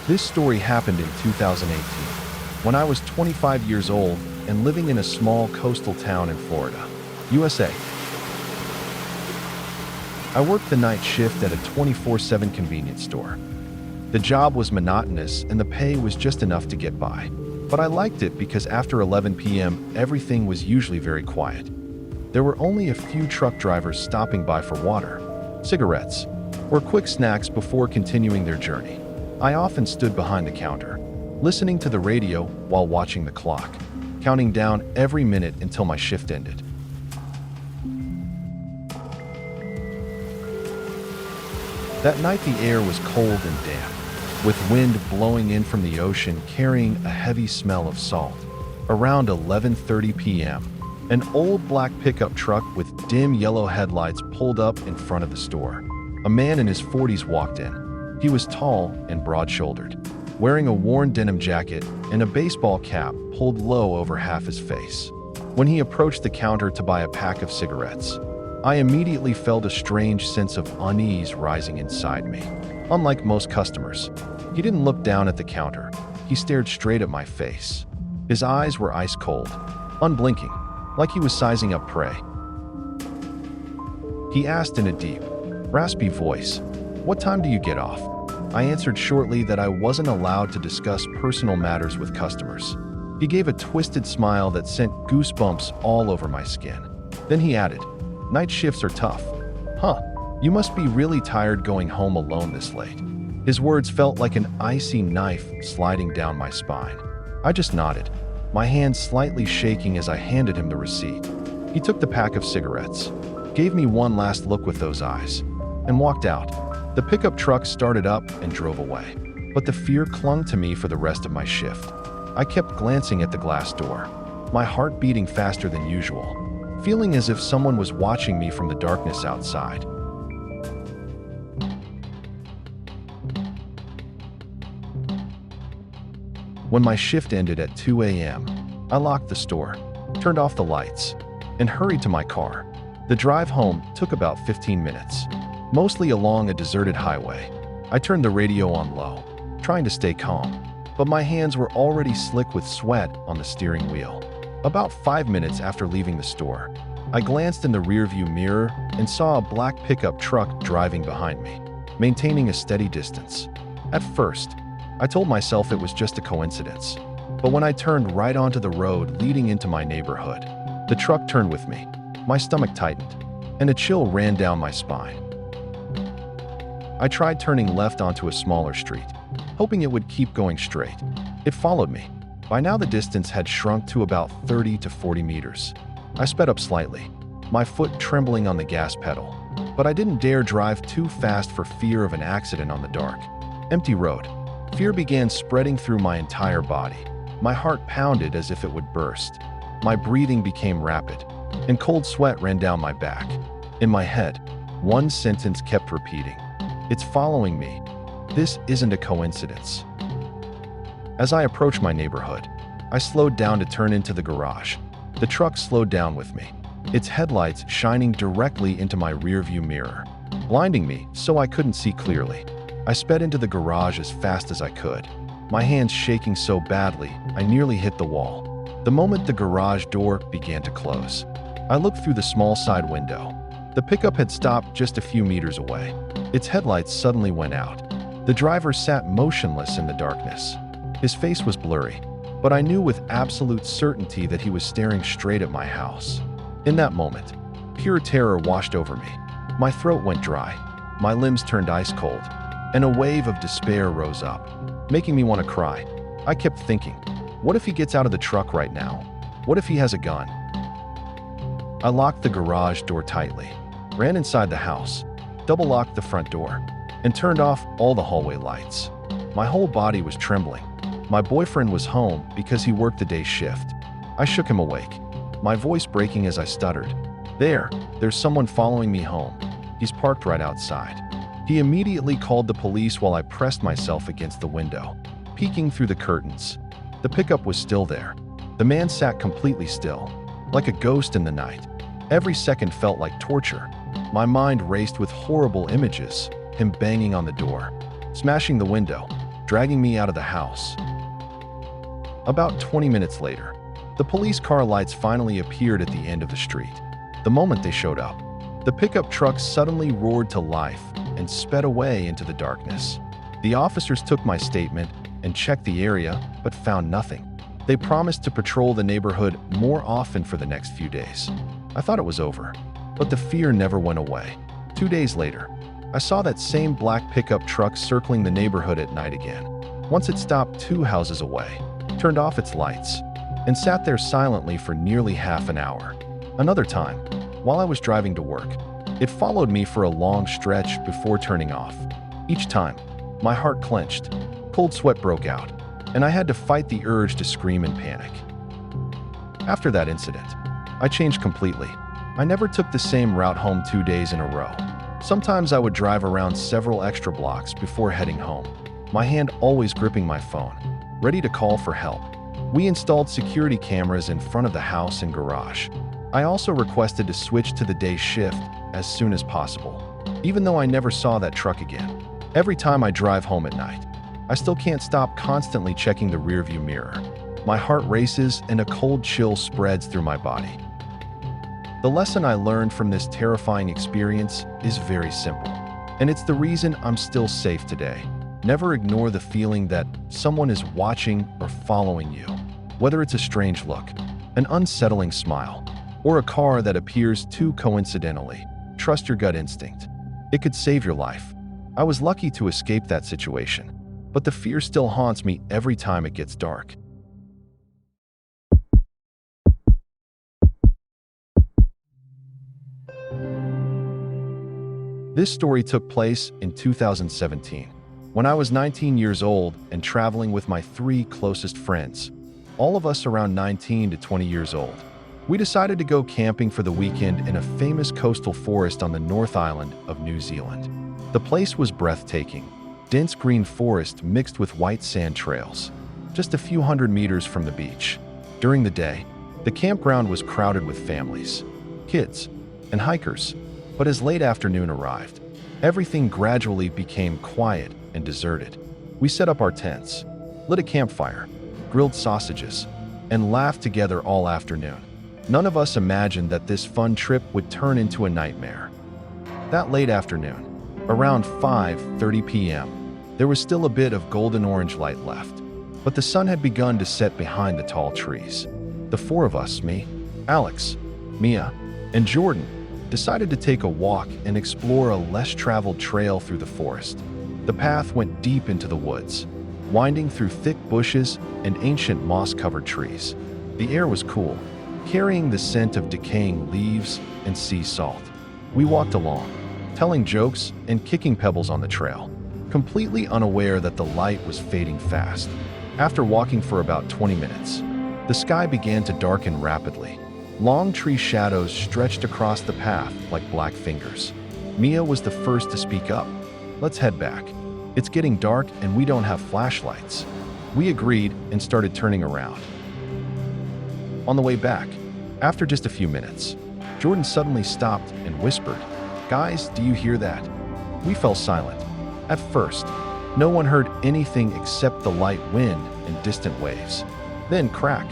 This story happened in 2018, when I was 25 years old and living in a small coastal town in Florida, USA. I worked the night shift at a 24/7 convenience store. The job was monotonous and the pay was just enough to get by. But I liked it because after 11 p.m., everything was usually very quiet. There were only a few truck drivers stopping by for water, cigarettes, or quick snacks before continuing their journey. I often stood behind the counter, listening to the radio while watching the clock, counting down every minute until my shift ended. That night the air was cold and damp, with wind blowing in from the ocean carrying a heavy smell of salt. Around 11:30 p.m., an old black pickup truck with dim yellow headlights pulled up in front of the store. A man in his 40s walked in. He was tall and broad-shouldered, wearing a worn denim jacket and a baseball cap pulled low over half his face. When he approached the counter to buy a pack of cigarettes, I immediately felt a strange sense of unease rising inside me. Unlike most customers, he didn't look down at the counter. He stared straight at my face. His eyes were ice cold, unblinking, like he was sizing up prey. He asked in a deep, raspy voice, "What time do you get off?" I answered shortly that I wasn't allowed to discuss personal matters with customers. He gave a twisted smile that sent goosebumps all over my skin. Then he added, "Night shifts are tough. Huh, you must be really tired going home alone this late." His words felt like an icy knife sliding down my spine. I just nodded, my hand slightly shaking as I handed him the receipt. He took the pack of cigarettes, gave me one last look with those eyes, and walked out. The pickup truck started up and drove away, but the fear clung to me for the rest of my shift. I kept glancing at the glass door, my heart beating faster than usual, feeling as if someone was watching me from the darkness outside. When my shift ended at 2 a.m., I locked the store, turned off the lights, and hurried to my car. The drive home took about 15 minutes, mostly along a deserted highway. I turned the radio on low, trying to stay calm, but my hands were already slick with sweat on the steering wheel. About 5 minutes after leaving the store, I glanced in the rearview mirror and saw a black pickup truck driving behind me, maintaining a steady distance. At first, I told myself it was just a coincidence, but when I turned right onto the road leading into my neighborhood, the truck turned with me. My stomach tightened, and a chill ran down my spine. I tried turning left onto a smaller street, hoping it would keep going straight. It followed me. By now the distance had shrunk to about 30 to 40 meters. I sped up slightly, my foot trembling on the gas pedal, but I didn't dare drive too fast for fear of an accident on the dark, empty road. Fear began spreading through my entire body. My heart pounded as if it would burst. My breathing became rapid, and cold sweat ran down my back. In my head, one sentence kept repeating, "It's following me. This isn't a coincidence." As I approached my neighborhood, I slowed down to turn into the garage. The truck slowed down with me, its headlights shining directly into my rearview mirror, blinding me so I couldn't see clearly. I sped into the garage as fast as I could, my hands shaking so badly I nearly hit the wall. The moment the garage door began to close, I looked through the small side window. The pickup had stopped just a few meters away. Its headlights suddenly went out. The driver sat motionless in the darkness. His face was blurry, but I knew with absolute certainty that he was staring straight at my house. In that moment, pure terror washed over me. My throat went dry, my limbs turned ice cold, and a wave of despair rose up, making me want to cry. I kept thinking, what if he gets out of the truck right now? What if he has a gun? I locked the garage door tightly, ran inside the house, double-locked the front door, and turned off all the hallway lights. My whole body was trembling. My boyfriend was home because he worked the day shift. I shook him awake, my voice breaking as I stuttered. There's someone following me home. He's parked right outside." He immediately called the police while I pressed myself against the window, peeking through the curtains. The pickup was still there. The man sat completely still, like a ghost in the night. Every second felt like torture. My mind raced with horrible images, him banging on the door, smashing the window, dragging me out of the house. About 20 minutes later, the police car lights finally appeared at the end of the street. The moment they showed up, the pickup truck suddenly roared to life and sped away into the darkness. The officers took my statement and checked the area, but found nothing. They promised to patrol the neighborhood more often for the next few days. I thought it was over, but the fear never went away. 2 days later, I saw that same black pickup truck circling the neighborhood at night again. Once it stopped 2 houses away, turned off its lights, and sat there silently for nearly half an hour. Another time, while I was driving to work, it followed me for a long stretch before turning off. Each time, my heart clenched, cold sweat broke out, and I had to fight the urge to scream in panic. After that incident, I changed completely. I never took the same route home 2 days in a row. Sometimes I would drive around several extra blocks before heading home, my hand always gripping my phone, ready to call for help. We installed security cameras in front of the house and garage. I also requested to switch to the day shift as soon as possible, even though I never saw that truck again. Every time I drive home at night, I still can't stop constantly checking the rearview mirror. My heart races and a cold chill spreads through my body. The lesson I learned from this terrifying experience is very simple, and it's the reason I'm still safe today. Never ignore the feeling that someone is watching or following you, whether it's a strange look, an unsettling smile, or a car that appears too coincidentally. Trust your gut instinct. It could save your life. I was lucky to escape that situation, but the fear still haunts me every time it gets dark. This story took place in 2017, when I was 19 years old and traveling with my 3 closest friends, all of us around 19 to 20 years old. We decided to go camping for the weekend in a famous coastal forest on the North Island of New Zealand. The place was breathtaking, dense green forest mixed with white sand trails, just a few hundred meters from the beach. During the day, the campground was crowded with families, kids, and hikers, but as late afternoon arrived, everything gradually became quiet and deserted. We set up our tents, lit a campfire, grilled sausages, and laughed together all afternoon. None of us imagined that this fun trip would turn into a nightmare. That late afternoon, around 5:30 p.m., there was still a bit of golden orange light left, but the sun had begun to set behind the tall trees. The 4 of us, me, Alex, Mia, and Jordan, decided to take a walk and explore a less traveled trail through the forest. The path went deep into the woods, winding through thick bushes and ancient moss-covered trees. The air was cool, carrying the scent of decaying leaves and sea salt. We walked along, telling jokes and kicking pebbles on the trail, completely unaware that the light was fading fast. After walking for about 20 minutes, the sky began to darken rapidly. Long tree shadows stretched across the path like black fingers. Mia was the first to speak up. "Let's head back. It's getting dark and we don't have flashlights." We agreed and started turning around. On the way back, after just a few minutes, Jordan suddenly stopped and whispered, "Guys, do you hear that?" We fell silent. At first, no one heard anything except the light wind and distant waves. Then crack!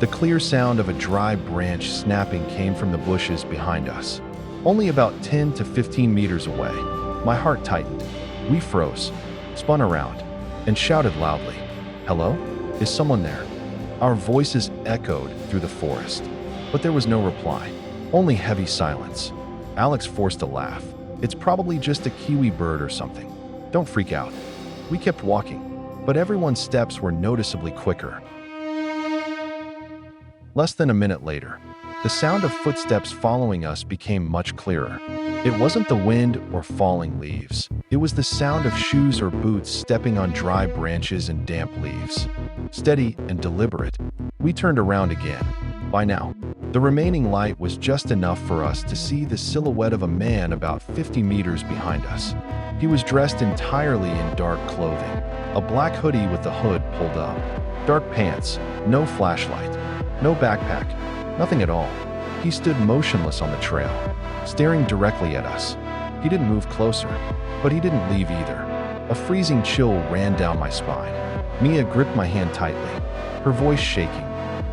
The clear sound of a dry branch snapping came from the bushes behind us, only about 10 to 15 meters away. My heart tightened. We froze, spun around, and shouted loudly, "Hello? Is someone there?" Our voices echoed through the forest, but there was no reply, only heavy silence. Alex forced a laugh. "It's probably just a kiwi bird or something. Don't freak out." We kept walking, but everyone's steps were noticeably quicker. Less than a minute later, the sound of footsteps following us became much clearer. It wasn't the wind or falling leaves. It was the sound of shoes or boots stepping on dry branches and damp leaves. Steady and deliberate, we turned around again. By now, the remaining light was just enough for us to see the silhouette of a man about 50 meters behind us. He was dressed entirely in dark clothing, a black hoodie with the hood pulled up, dark pants, no flashlight, no backpack, nothing at all. He stood motionless on the trail, staring directly at us. He didn't move closer, but he didn't leave either. A freezing chill ran down my spine. Mia gripped my hand tightly, her voice shaking.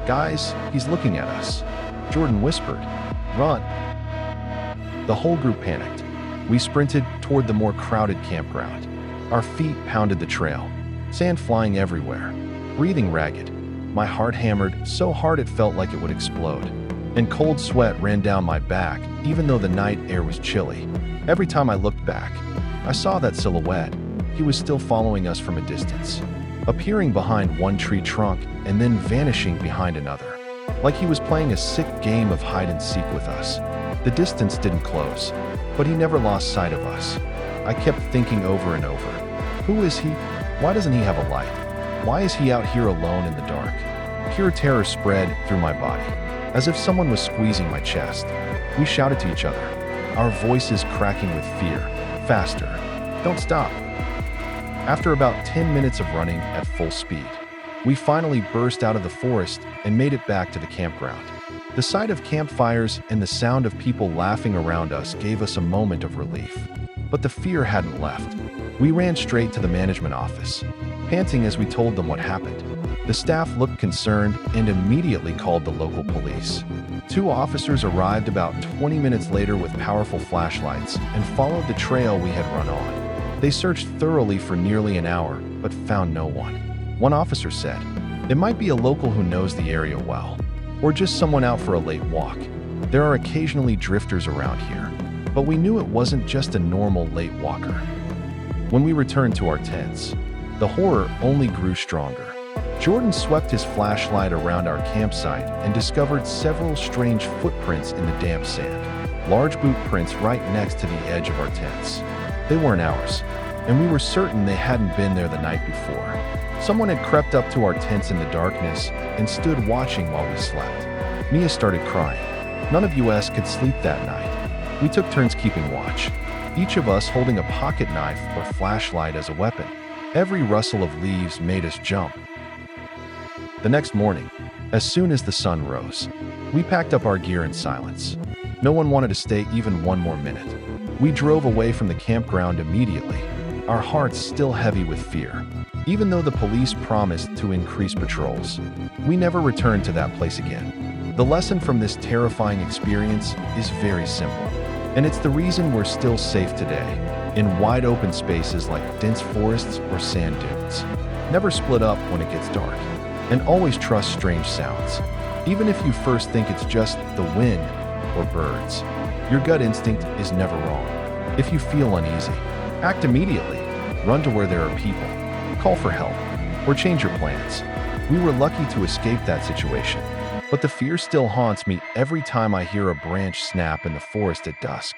"Guys, he's looking at us." Jordan whispered, "Run." The whole group panicked. We sprinted toward the more crowded campground. Our feet pounded the trail, sand flying everywhere, breathing ragged. My heart hammered so hard it felt like it would explode, and cold sweat ran down my back even though the night air was chilly. Every time I looked back, I saw that silhouette. He was still following us from a distance, appearing behind one tree trunk and then vanishing behind another, like he was playing a sick game of hide and seek with us. The distance didn't close, but he never lost sight of us. I kept thinking over and over, who is he? Why doesn't he have a light? Why is he out here alone in the dark? Pure terror spread through my body, as if someone was squeezing my chest. We shouted to each other, our voices cracking with fear. "Faster! Don't stop!" After about 10 minutes of running at full speed, we finally burst out of the forest and made it back to the campground. The sight of campfires and the sound of people laughing around us gave us a moment of relief. But the fear hadn't left. We ran straight to the management office, panting as we told them what happened. The staff looked concerned and immediately called the local police. 2 officers arrived about 20 minutes later with powerful flashlights and followed the trail we had run on. They searched thoroughly for nearly an hour, but found no one. One officer said, "It might be a local who knows the area well, or just someone out for a late walk. There are occasionally drifters around here." But we knew it wasn't just a normal late walker. When we returned to our tents, the horror only grew stronger. Jordan swept his flashlight around our campsite and discovered several strange footprints in the damp sand, large boot prints right next to the edge of our tents. They weren't ours, and we were certain they hadn't been there the night before. Someone had crept up to our tents in the darkness and stood watching while we slept. Mia started crying. None of us could sleep that night. We took turns keeping watch, each of us holding a pocket knife or flashlight as a weapon. Every rustle of leaves made us jump. The next morning, as soon as the sun rose, we packed up our gear in silence. No one wanted to stay even one more minute. We drove away from the campground immediately, our hearts still heavy with fear. Even though the police promised to increase patrols, we never returned to that place again. The lesson from this terrifying experience is very simple, and it's the reason we're still safe today, in wide open spaces like dense forests or sand dunes. Never split up when it gets dark, and always trust strange sounds. Even if you first think it's just the wind or birds, your gut instinct is never wrong. If you feel uneasy, act immediately. Run to where there are people, call for help, or change your plans. We were lucky to escape that situation, but the fear still haunts me every time I hear a branch snap in the forest at dusk.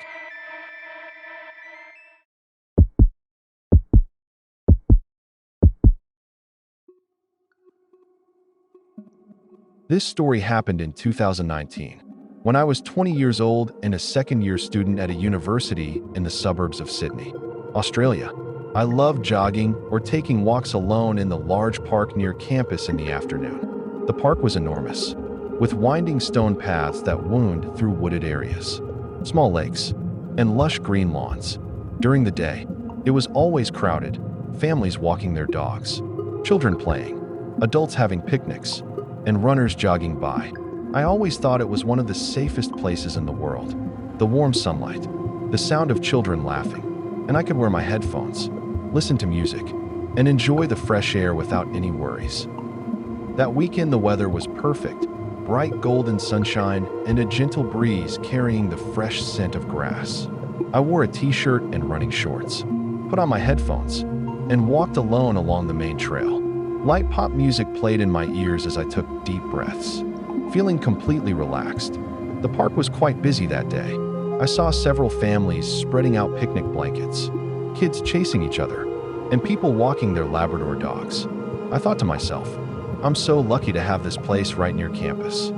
This story happened in 2019, when I was 20 years old and a second-year student at a university in the suburbs of Sydney, Australia. I loved jogging or taking walks alone in the large park near campus in the afternoon. The park was enormous, with winding stone paths that wound through wooded areas, small lakes, and lush green lawns. During the day, it was always crowded, families walking their dogs, children playing, adults having picnics, and runners jogging by. I always thought it was one of the safest places in the world. The warm sunlight, the sound of children laughing, and I could wear my headphones, listen to music, and enjoy the fresh air without any worries. That weekend the weather was perfect, bright golden sunshine and a gentle breeze carrying the fresh scent of grass. I wore a t-shirt and running shorts, put on my headphones, and walked alone along the main trail. Light pop music played in my ears as I took deep breaths, feeling completely relaxed. The park was quite busy that day. I saw several families spreading out picnic blankets, kids chasing each other, and people walking their Labrador dogs. I thought to myself, I'm so lucky to have this place right near campus.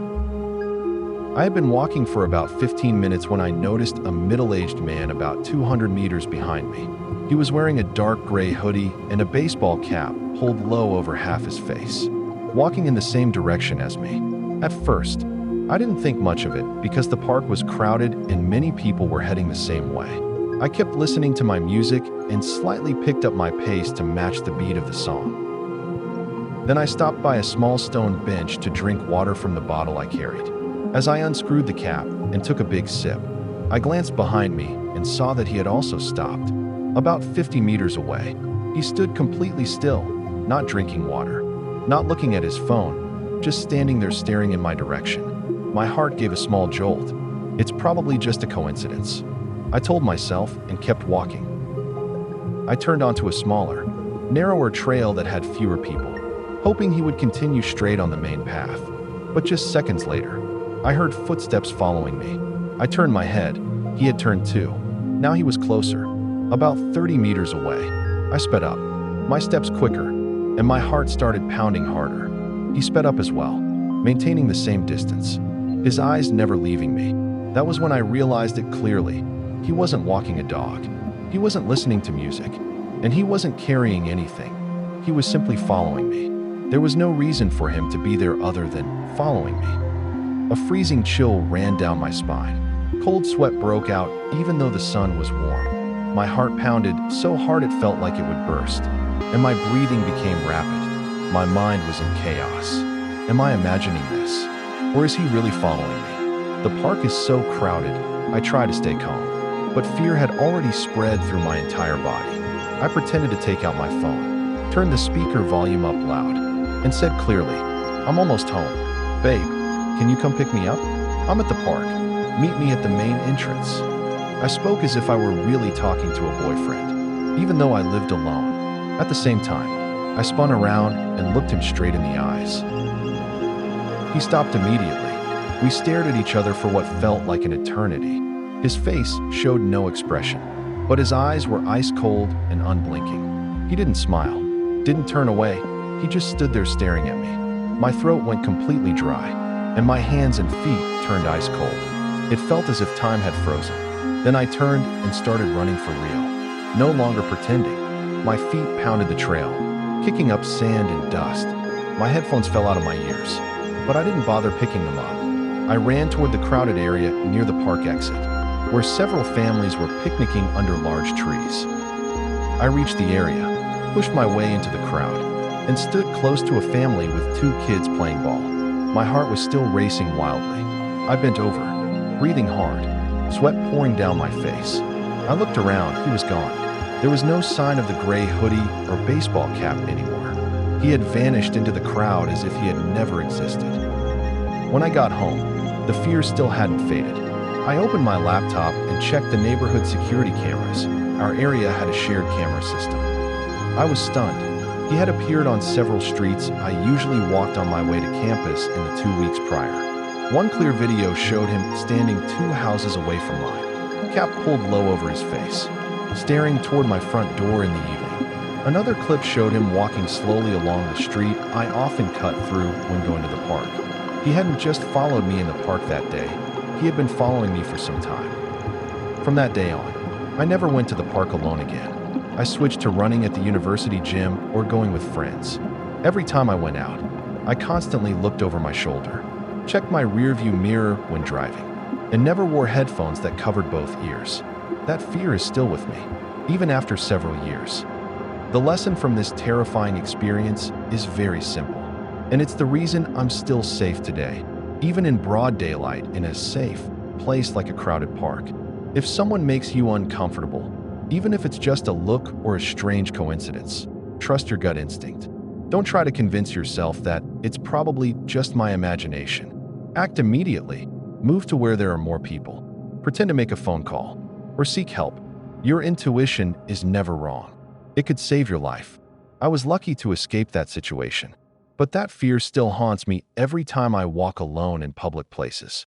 I had been walking for about 15 minutes when I noticed a middle-aged man about 200 meters behind me. He was wearing a dark gray hoodie and a baseball cap pulled low over half his face, walking in the same direction as me. At first, I didn't think much of it because the park was crowded and many people were heading the same way. I kept listening to my music and slightly picked up my pace to match the beat of the song. Then I stopped by a small stone bench to drink water from the bottle I carried. As I unscrewed the cap and took a big sip, I glanced behind me and saw that he had also stopped. About 50 meters away, he stood completely still, not drinking water, not looking at his phone, just standing there staring in my direction. My heart gave a small jolt. It's probably just a coincidence, I told myself and kept walking. I turned onto a smaller, narrower trail that had fewer people, hoping he would continue straight on the main path. But just seconds later, I heard footsteps following me. I turned my head. He had turned too. Now he was closer, about 30 meters away. I sped up, my steps quicker, and my heart started pounding harder. He sped up as well, maintaining the same distance, his eyes never leaving me. That was when I realized it clearly. He wasn't walking a dog. He wasn't listening to music, and he wasn't carrying anything. He was simply following me. There was no reason for him to be there other than following me. A freezing chill ran down my spine. Cold sweat broke out even though the sun was warm. My heart pounded so hard it felt like it would burst, and my breathing became rapid. My mind was in chaos. Am I imagining this? Or is he really following me? The park is so crowded. I try to stay calm, but fear had already spread through my entire body. I pretended to take out my phone, turned the speaker volume up loud, and said clearly, "I'm almost home. Babe, can you come pick me up? I'm at the park. Meet me at the main entrance." I spoke as if I were really talking to a boyfriend, even though I lived alone. At the same time, I spun around and looked him straight in the eyes. He stopped immediately. We stared at each other for what felt like an eternity. His face showed no expression, but his eyes were ice cold and unblinking. He didn't smile, didn't turn away. He just stood there staring at me. My throat went completely dry, and my hands and feet turned ice cold. It felt as if time had frozen. Then I turned and started running for real, no longer pretending. My feet pounded the trail, kicking up sand and dust. My headphones fell out of my ears, but I didn't bother picking them up. I ran toward the crowded area near the park exit, where several families were picnicking under large trees. I reached the area, pushed my way into the crowd, and stood close to a family with 2 kids playing ball. My heart was still racing wildly. I bent over, breathing hard, sweat pouring down my face. I looked around. He was gone. There was no sign of the gray hoodie or baseball cap anymore. He had vanished into the crowd as if he had never existed. When I got home, the fear still hadn't faded. I opened my laptop and checked the neighborhood security cameras. Our area had a shared camera system. I was stunned. He had appeared on several streets I usually walked on my way to campus in the 2 weeks prior. One clear video showed him standing 2 houses away from mine, cap pulled low over his face, staring toward my front door in the evening. Another clip showed him walking slowly along the street I often cut through when going to the park. He hadn't just followed me in the park that day, he had been following me for some time. From that day on, I never went to the park alone again. I switched to running at the university gym or going with friends. Every time I went out, I constantly looked over my shoulder, checked my rearview mirror when driving, and never wore headphones that covered both ears. That fear is still with me, even after several years. The lesson from this terrifying experience is very simple, and it's the reason I'm still safe today, even in broad daylight in a safe place like a crowded park. If someone makes you uncomfortable, even if it's just a look or a strange coincidence, trust your gut instinct. Don't try to convince yourself that it's probably just my imagination. Act immediately. Move to where there are more people. Pretend to make a phone call or seek help. Your intuition is never wrong. It could save your life. I was lucky to escape that situation, but that fear still haunts me every time I walk alone in public places.